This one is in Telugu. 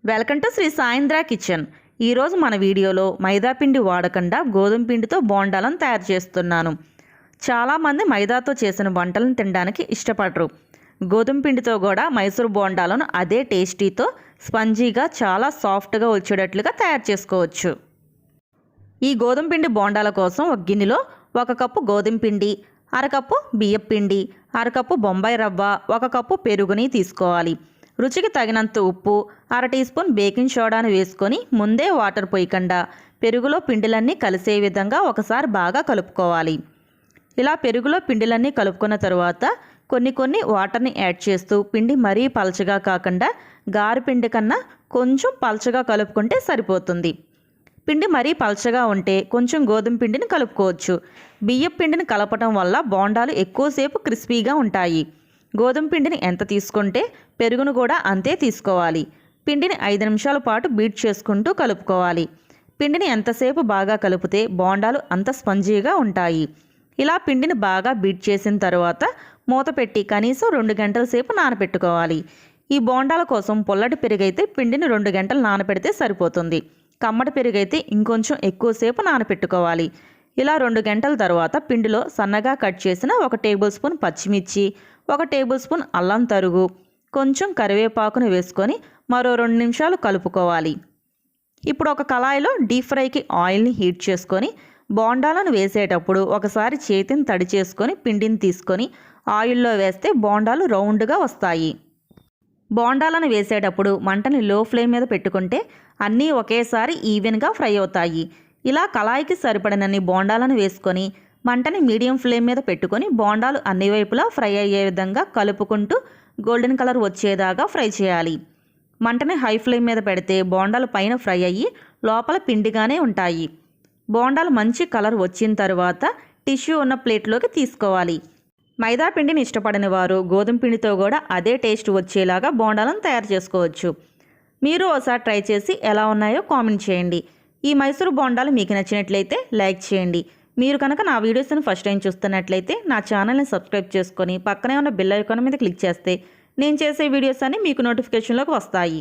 Welcome to Sri Saindra kitchen. ఈరోజు మన వీడియోలో మైదా పిండి వాడకుండా గోధుమ పిండితో బోండాలను తయారు చేస్తున్నాను. చాలామంది మైదాతో చేసిన వంటలను తినడానికి ఇష్టపడరు. గోధుమ పిండితో కూడా మైసూర్ బోండాలను అదే టేస్టీతో స్పంజీగా చాలా సాఫ్ట్గా వచ్చేటట్లుగా తయారు చేసుకోవచ్చు. ఈ గోధుమ పిండి బోండాల కోసం ఒక గిన్నెలో 1 కప్పు గోధుమ పిండి, అరకప్పు బియ్యం పిండి, అరకప్పు బొంబాయి రవ్వ, 1 కప్పు పెరుగుని తీసుకోవాలి. రుచికి తగినంత ఉప్పు, 1/2 టీ స్పూన్ బేకింగ్ సోడాను వేసుకొని ముందే వాటర్ పోయకుండా పెరుగులో పిండిలన్నీ కలిసే విధంగా ఒకసారి బాగా కలుపుకోవాలి. ఇలా పెరుగులో పిండిలన్నీ కలుపుకున్న తర్వాత కొన్ని వాటర్ని యాడ్ చేస్తూ పిండి మరీ పలచగా కాకుండా గారె పిండి కన్నా కొంచెం పలచగా కలుపుకుంటే సరిపోతుంది. పిండి మరీ పలచగా ఉంటే కొంచెం గోధుమ పిండిని కలుపుకోవచ్చు. బియ్యం పిండిని కలపటం వల్ల బోండాలు ఎక్కువసేపు క్రిస్పీగా ఉంటాయి. గోధుమ పిండిని ఎంత తీసుకుంటే పెరుగును కూడా అంతే తీసుకోవాలి. పిండిని 5 నిమిషాల పాటు బీట్ చేసుకుంటూ కలుపుకోవాలి. పిండిని ఎంతసేపు బాగా కలిపితే బోండాలు అంత స్పంజీగా ఉంటాయి. ఇలా పిండిని బాగా బీట్ చేసిన తర్వాత మూత పెట్టి కనీసం 2 గంటల సేపు నానబెట్టుకోవాలి. ఈ బోండాల కోసం పుల్లటి పెరుగైతే పిండిని 2 గంటలు నానబెడితే సరిపోతుంది. కమ్మటి పెరుగైతే ఇంకొంచెం ఎక్కువసేపు నానబెట్టుకోవాలి. ఇలా 2 గంటల తర్వాత పిండిలో సన్నగా కట్ చేసిన 1 టేబుల్ స్పూన్ పచ్చిమిర్చి, 1 టేబుల్ స్పూన్ అల్లం తరుగు, కొంచెం కరివేపాకును వేసుకొని మరో 2 నిమిషాలు కలుపుకోవాలి. ఇప్పుడు ఒక కళాయిలో డీప్ ఫ్రైకి ఆయిల్ని హీట్ చేసుకొని బోండాలను వేసేటప్పుడు ఒకసారి చేతిని తడి చేసుకొని పిండిని తీసుకొని ఆయిల్లో వేస్తే బోండాలు రౌండ్గా వస్తాయి. బోండాలను వేసేటప్పుడు మంటని లో ఫ్లేమ్ మీద పెట్టుకుంటే అన్నీ ఒకేసారి ఈవెన్గా ఫ్రై అవుతాయి. ఇలా కళాయికి సరిపడినన్ని బోండాలను వేసుకొని మంటని మీడియం ఫ్లేమ్ మీద పెట్టుకొని బోండాలు అన్ని వైపులా ఫ్రై అయ్యే విధంగా కలుపుకుంటూ గోల్డెన్ కలర్ వచ్చేదాకా ఫ్రై చేయాలి. మంటని హై ఫ్లేమ్ మీద పెడితే బోండాలు పైన ఫ్రై అయ్యి లోపల పిండిగానే ఉంటాయి. బోండాలు మంచి కలర్ వచ్చిన తర్వాత టిష్యూ ఉన్న ప్లేట్లోకి తీసుకోవాలి. మైదా పిండిని ఇష్టపడని వారు గోధుమ పిండితో కూడా అదే టేస్ట్ వచ్చేలాగా బోండాలను తయారు చేసుకోవచ్చు. మీరు ఒకసారి ట్రై చేసి ఎలా ఉన్నాయో కామెంట్ చేయండి. ఈ మైసూర్ బోండాలు మీకు నచ్చినట్లయితే లైక్ చేయండి. మీరు కనుక నా వీడియోస్ని ఫస్ట్ టైం చూస్తున్నట్లయితే నా ఛానల్ని సబ్స్క్రైబ్ చేసుకొని పక్కనే ఉన్న బెల్ ఐకాన్ మీద క్లిక్ చేస్తే నేను చేసే వీడియోస్ అన్నీ మీకు నోటిఫికేషన్లోకి వస్తాయి.